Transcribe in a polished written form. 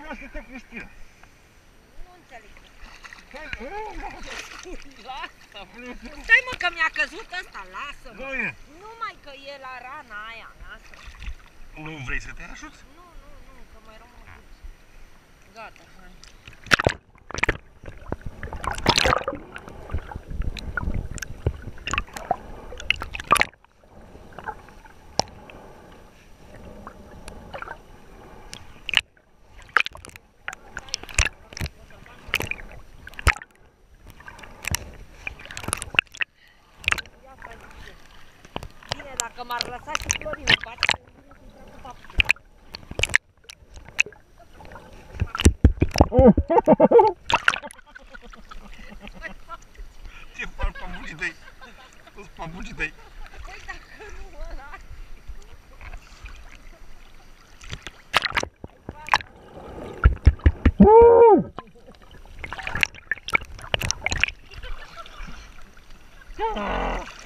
cunoaște-te, Cristina. Nu înțeleg. Lasă-mă. Stai mă că mi-a căzut ăsta, lasă-mă. Nu e. Numai că e la rana aia, lasă. Nu vrei să te ajut? Nu, că mai rămân puțin. Gata, hai. Bine, dacă m-ar lăsa și Florin în parte, Ce fac papucii tăi? Toți papucii tăi. păi dacă nu ăla... Ah!